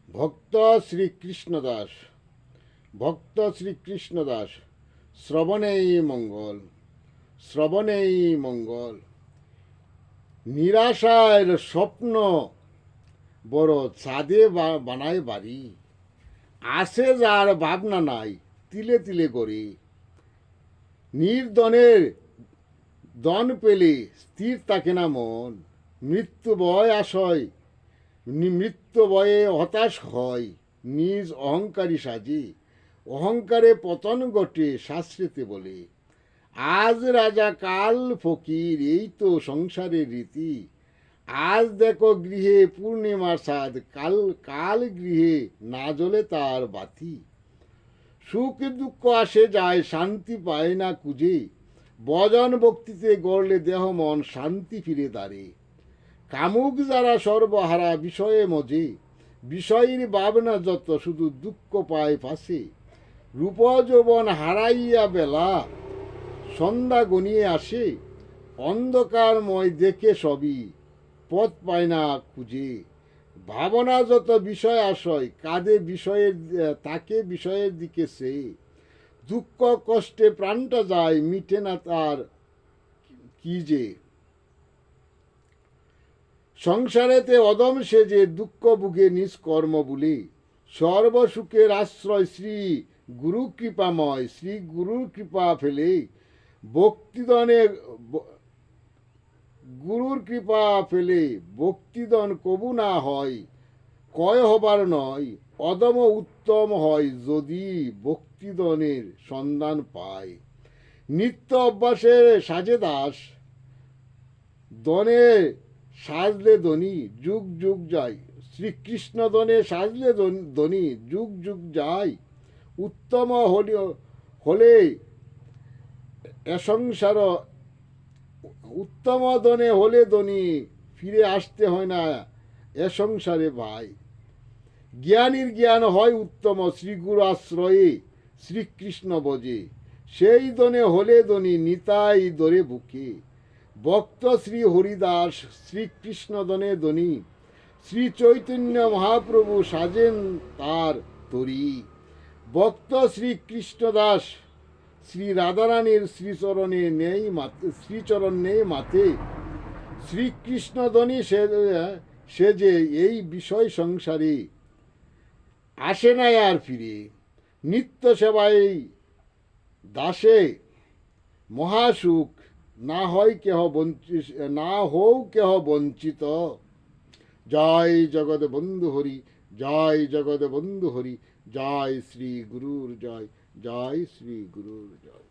ভক্ত শ্রীকৃষ্ণদাস ভক্ত শ্রীকৃষ্ণদাস শ্রবণেই মঙ্গল শ্রবণেই মঙ্গল। নিরাশার স্বপ্ন বড় ছাদে বানায় বাড়ি, আসে যার ভাবনা নাই তিলে তিলে গড়ে। নির্দনের দন পেলে স্থির থাকে না মন, মৃত্যু ভয় আশয় মৃত্যু ভয়ে হতাশ হয়, নিজ অহংকারী সাজে অহংকারে পতন ঘটে শাস্ত্রেতে বলে। আজ রাজা কাল ফকির, এই তো সংসারের রীতি। আজ দেখো গৃহে পূর্ণিমার সাদ, কাল কাল গৃহে না জ্বলে তার বাতি। সুখ দুঃখ আসে যায় শান্তি পায় না খুঁজে, ভজন ভক্তিতে গড়লে দেহ মন শান্তি ফিরে দাঁড়ে। কামুক যারা সর্বহারা বিষয়ে মজে, বিষয়ের ভাবনা যত শুধু দুঃখ পায় পাশে। রূপ যৌবন হারাইয়া বেলা সন্ধ্যা গনিয়ে আসে, অন্ধকারময় দেখে সবই পথ পায় না খুঁজে। ভাবনা যত বিষয় আশয় কাঁদে বিষয়ের তাকে বিষয়ের দিকে সে। দুঃখ কষ্টে প্রাণটা যায় মিটে না তার কি যে। সংসারেতে অদম সেজে দুঃখ বুকে নিজ কর্ম বলে, সর্বসুখের আশ্রয় শ্রী গুরু কৃপাময়। শ্রী গুরুর কৃপা ফেলে ভক্তিদনে গুরুর কৃপা ফেলে ভক্তিদন কবু না হয়, কয় হবার নয় অদম উত্তম হয় যদি ভক্তিদনের সন্ধান পায়। নিত্য অভ্যাসে সাজে দাস, দনে সাজলে ধনী যুগ যুগ যায়। শ্রীকৃষ্ণ দনে সাজলে ধনী যুগ যুগ যায়। উত্তম হলে এ সংসার, উত্তম দনে হলে ধনী ফিরে আসতে হয় না এ সংসারে ভাই। জ্ঞানীর জ্ঞান হয় উত্তম শ্রীগুরু আশ্রয়ে শ্রীকৃষ্ণ বজে, সেই দনে হলে ধনী নিতাই দরে বুকে। ভক্ত শ্রী হরিদাস শ্রীকৃষ্ণ দনে ধনী, শ্রী চৈতন্য মহাপ্রভু সাজেন তার তরি। ভক্ত শ্রীকৃষ্ণদাস শ্রী রাধারানীর শ্রীচরণে নেই মাতে, শ্রীচরণ নেই মাতে। শ্রীকৃষ্ণ ধনী সে যে এই বিষয় সংসারে আসে না আর ফিরে। নিত্য সেবায় দাসে মহাসুখ, না হয় কেহ বঞ্চিত, না হও কেহ বঞ্চিত। জয় জগৎ বন্ধু হরি, জয় জগৎ বন্ধু হরি, জয় শ্রী গুরুর জয়, জয় শ্রী গুরুর জয়।